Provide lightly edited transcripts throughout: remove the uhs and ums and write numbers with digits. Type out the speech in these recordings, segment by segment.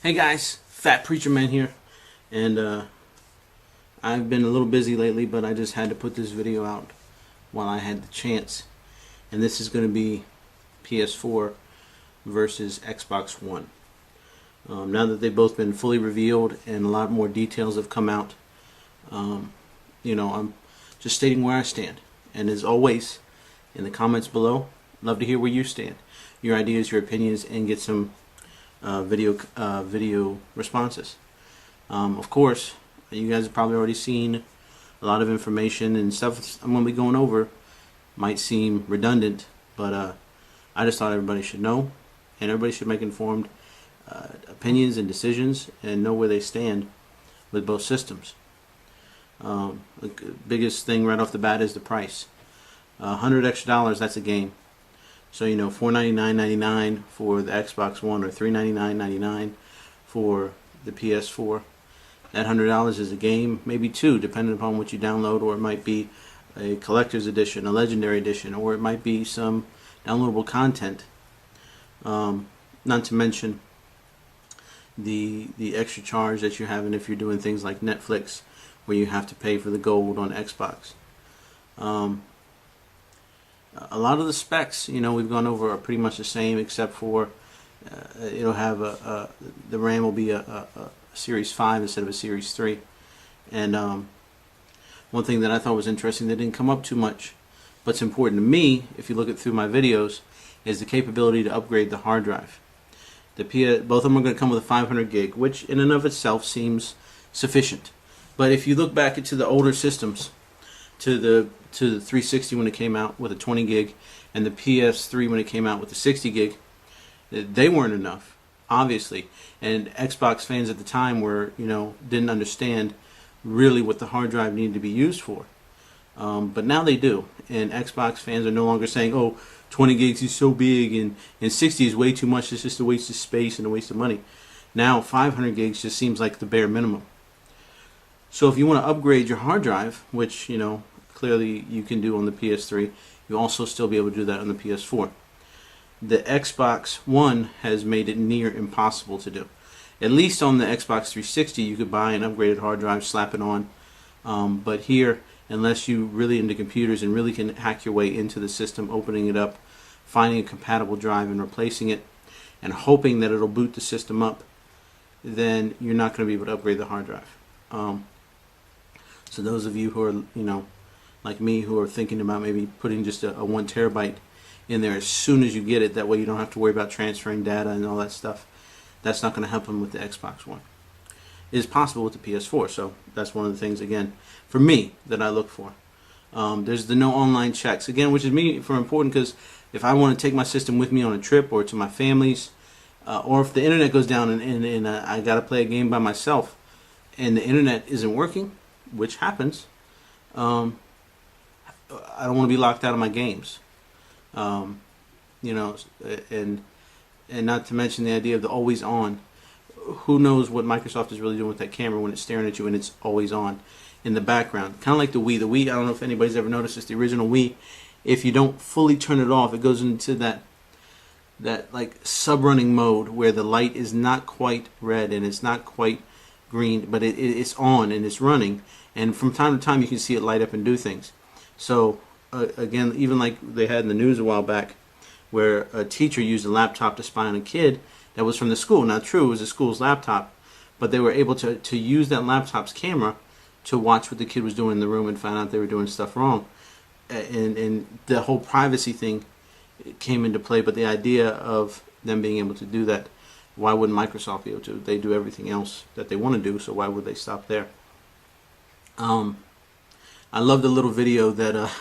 Hey guys, Fat Preacher Man here, and I've been a little busy lately, but I just had to put this video out while I had the chance. And this is going to be PS4 versus Xbox One. Now that they've both been fully revealed and a lot more details have come out, I'm just stating where I stand. And as always, in the comments below, love to hear where you stand, your ideas, your opinions, and get some video responses. Of course, you guys have probably already seen a lot of information, and stuff I'm going to be going over might seem redundant, but I just thought everybody should know, and everybody should make informed opinions and decisions and know where they stand with both systems. The biggest thing right off the bat is the price. $100 extra, that's a game. So $499.99 for the Xbox One, or $399.99 for the PS4. That $100 is a game, maybe two, depending upon what you download, or it might be a collector's edition, a legendary edition, or it might be some downloadable content. Not to mention the extra charge that you're having if you're doing things like Netflix, where you have to pay for the gold on Xbox. A lot of the specs, we've gone over are pretty much the same, except for it'll have the RAM will be a Series 5 instead of a Series 3. And one thing that I thought was interesting that didn't come up too much, but it's important to me if you look at through my videos, is the capability to upgrade the hard drive. Both of them are going to come with a 500 gig, which in and of itself seems sufficient. But if you look back into the older systems, to the 360 when it came out with a 20 gig, and the PS3 when it came out with the 60 gig, they weren't enough, obviously. And Xbox fans at the time didn't understand really what the hard drive needed to be used for. But now they do, and Xbox fans are no longer saying, oh, 20 gigs is so big and 60 is way too much, it's just a waste of space and a waste of money. Now 500 gigs just seems like the bare minimum. So if you want to upgrade your hard drive, which clearly you can do on the PS3, you'll also still be able to do that on the PS4. The Xbox One has made it near impossible to do. At least on the Xbox 360 you could buy an upgraded hard drive, slap it on, but here, unless you're really into computers and really can hack your way into the system, opening it up, finding a compatible drive and replacing it, and hoping that it'll boot the system up, then you're not going to be able to upgrade the hard drive. So those of you who are, like me, who are thinking about maybe putting just a 1 terabyte in there as soon as you get it, that way you don't have to worry about transferring data and all that stuff, that's not going to happen with the Xbox One. It is possible with the PS4, so that's one of the things, again, for me, that I look for. There's the no online checks, again, which is important, because if I want to take my system with me on a trip or to my family's, or if the internet goes down and I got to play a game by myself and the internet isn't working, which happens, I don't want to be locked out of my games. And not to mention the idea of the always on. Who knows what Microsoft is really doing with that camera when it's staring at you and it's always on in the background. Kind of like the Wii. The Wii, I don't know if anybody's ever noticed this, the original Wii, if you don't fully turn it off, it goes into that like sub-running mode where the light is not quite red and it's not quite green, but it's on and it's running, and from time to time you can see it light up and do things. So again, even like they had in the news a while back, where a teacher used a laptop to spy on a kid that was from the school. Now true, it was the school's laptop, but they were able to use that laptop's camera to watch what the kid was doing in the room and find out they were doing stuff wrong. And the whole privacy thing came into play, but the idea of them being able to do that, why wouldn't Microsoft be able to? They do everything else that they want to do, so why would they stop there? I love the little video that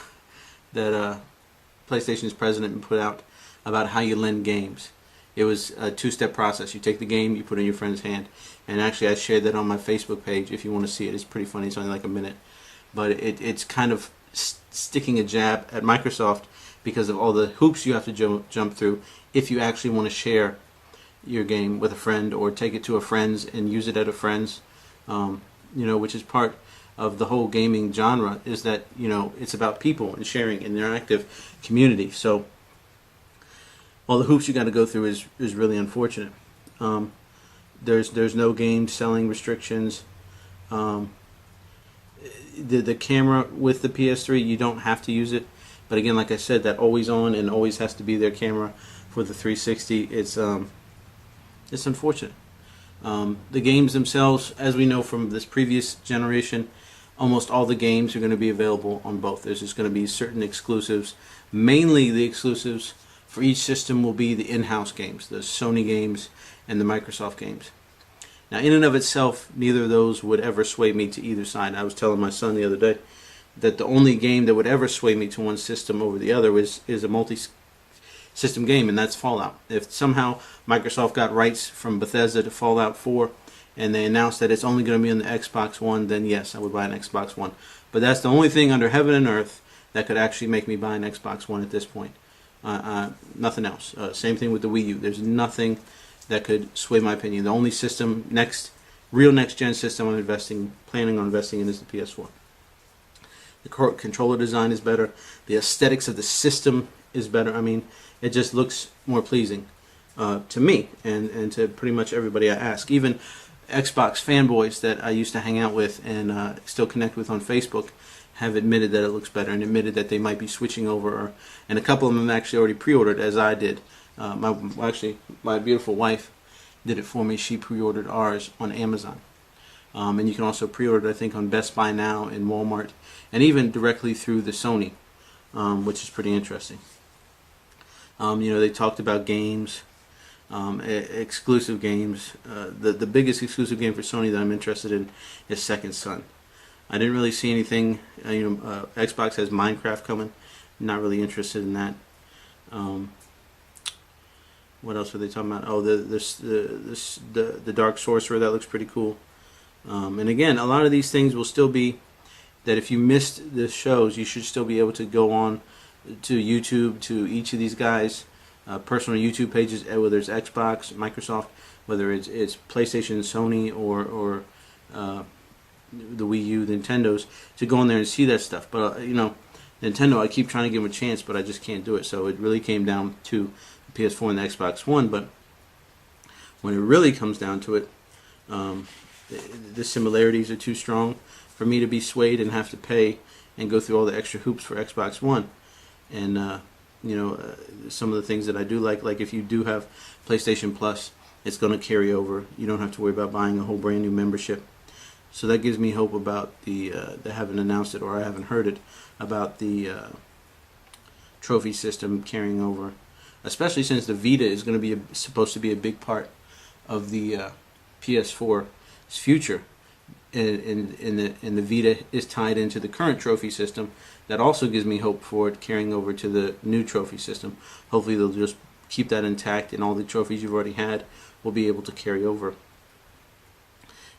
PlayStation's president put out about how you lend games. It was a two-step process. You take the game, you put it in your friend's hand, and actually I shared that on my Facebook page if you want to see it. It's pretty funny. It's only like a minute, but it's kind of sticking a jab at Microsoft because of all the hoops you have to jump through if you actually want to share your game with a friend or take it to a friend's and use it at a friend's, which is part of the whole gaming genre, is that it's about people and sharing an interactive community. So all the hoops you got to go through is really unfortunate. There's no game selling restrictions. Um, the camera with the PS3, you don't have to use it, but again, like I said, that always on and always has to be their camera for the 360. It's unfortunate. The games themselves, as we know from this previous generation, almost all the games are going to be available on both. There's just going to be certain exclusives. Mainly the exclusives for each system will be the in-house games, the Sony games and the Microsoft games. Now, in and of itself, neither of those would ever sway me to either side. I was telling my son the other day that the only game that would ever sway me to one system over the other is a multi-system game, and that's Fallout. If somehow Microsoft got rights from Bethesda to Fallout 4, and they announced that it's only going to be on the Xbox One, then yes, I would buy an Xbox One. But that's the only thing under heaven and earth that could actually make me buy an Xbox One at this point. Nothing else. Same thing with the Wii U. There's nothing that could sway my opinion. The only system, real next-gen system planning on investing in is the PS4. The controller design is better. The aesthetics of the system is better. I mean, it just looks more pleasing to me and to pretty much everybody I ask. Even Xbox fanboys that I used to hang out with and still connect with on Facebook have admitted that it looks better and admitted that they might be switching over. And a couple of them actually already pre-ordered, as I did. My beautiful wife did it for me. She pre-ordered ours on Amazon. And you can also pre-order it, I think, on Best Buy now in Walmart, and even directly through the Sony, which is pretty interesting. They talked about games, exclusive games. The biggest exclusive game for Sony that I'm interested in is Second Son. I didn't really see anything. Xbox has Minecraft coming. Not really interested in that. What else were they talking about? Oh, the Dark Sorcerer, that looks pretty cool. And again, a lot of these things will still be that if you missed the shows, you should still be able to go on to YouTube, to each of these guys' personal YouTube pages, whether it's Xbox, Microsoft, whether it's PlayStation, Sony, or the Wii U, the Nintendos, to go in there and see that stuff. But Nintendo, I keep trying to give them a chance, but I just can't do it. So it really came down to PS4 and the Xbox One. But when it really comes down to it, the similarities are too strong for me to be swayed and have to pay and go through all the extra hoops for Xbox One. And some of the things that I do like if you do have PlayStation Plus, it's going to carry over. You don't have to worry about buying a whole brand new membership. So that gives me hope about they haven't announced it, or I haven't heard it, about the trophy system carrying over, especially since the Vita is going to be supposed to be a big part of the PS4's future, and the Vita is tied into the current trophy system. That also gives me hope for it carrying over to the new trophy system. Hopefully they'll just keep that intact, and all the trophies you've already had will be able to carry over.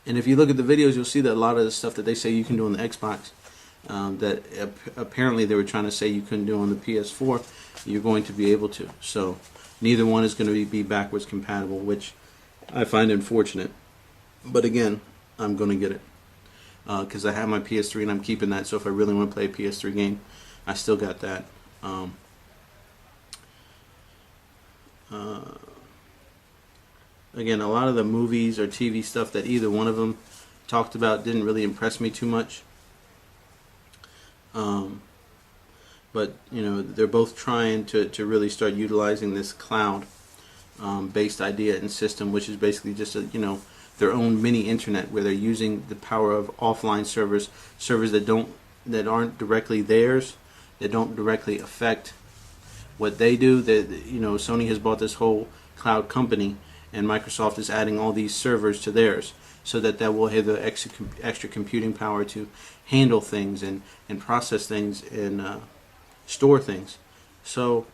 And if you look at the videos, you'll see that a lot of the stuff that they say you can do on the Xbox, that apparently they were trying to say you couldn't do on the PS4, you're going to be able to. So neither one is going to be backwards compatible, which I find unfortunate. But again, I'm going to get it because I have my PS3 and I'm keeping that. So if I really want to play a PS3 game, I still got that. Again, a lot of the movies or TV stuff that either one of them talked about didn't really impress me too much. But they're both trying to really start utilizing this cloud based idea and system, which is basically just their own mini internet, where they're using the power of offline servers that aren't directly theirs, that don't directly affect what they do. That Sony has bought this whole cloud company, and Microsoft is adding all these servers to theirs, so that will have the extra computing power to handle things and process things and store things. So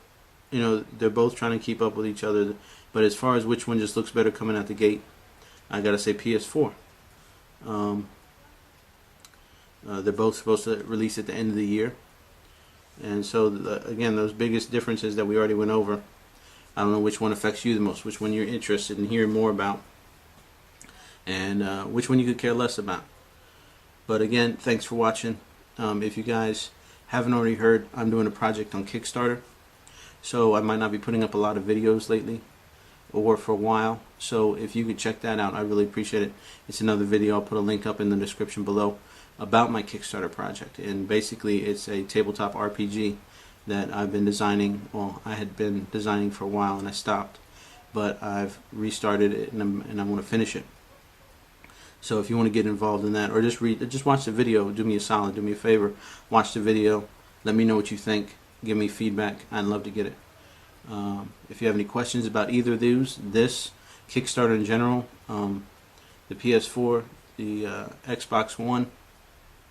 they're both trying to keep up with each other. But as far as which one just looks better coming out the gate, I gotta say PS4. They're both supposed to release at the end of the year, and so again, those biggest differences that we already went over, I don't know which one affects you the most, which one you're interested in hearing more about, and which one you could care less about. But again, thanks for watching. If you guys haven't already heard, I'm doing a project on Kickstarter, so I might not be putting up a lot of videos lately. or for a while. So if you could check that out, I really appreciate it. It's another video. I'll put a link up in the description below about my Kickstarter project. And basically it's a tabletop RPG that I've been designing. Well, I had been designing for a while and I stopped, but I've restarted it and I'm going to finish it. So if you want to get involved in that, or just watch the video, do me a solid, do me a favor, watch the video, let me know what you think, give me feedback. I'd love to get it. If you have any questions about either of these, this Kickstarter in general, the PS4, the Xbox One,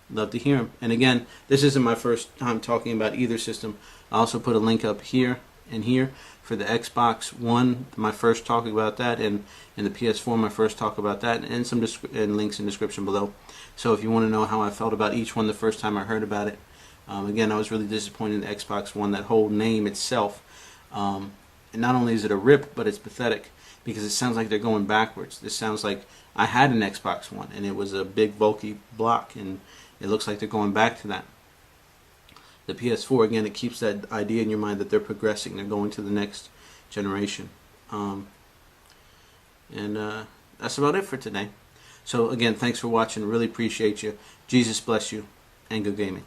love to hear them. And again, this isn't my first time talking about either system. I also put a link up here and here for the Xbox One, my first talk about that, and the PS4, my first talk about that, and some links in the description below. So if you want to know how I felt about each one the first time I heard about it, again, I was really disappointed in the Xbox One. That whole name itself, and not only is it a rip, but it's pathetic because it sounds like they're going backwards. This sounds like I had an Xbox One and it was a big bulky block, and it looks like they're going back to that. The PS4, again, it keeps that idea in your mind that they're progressing, they're going to the next generation. That's about it for today. So again, thanks for watching. Really appreciate you. Jesus bless you, and good gaming.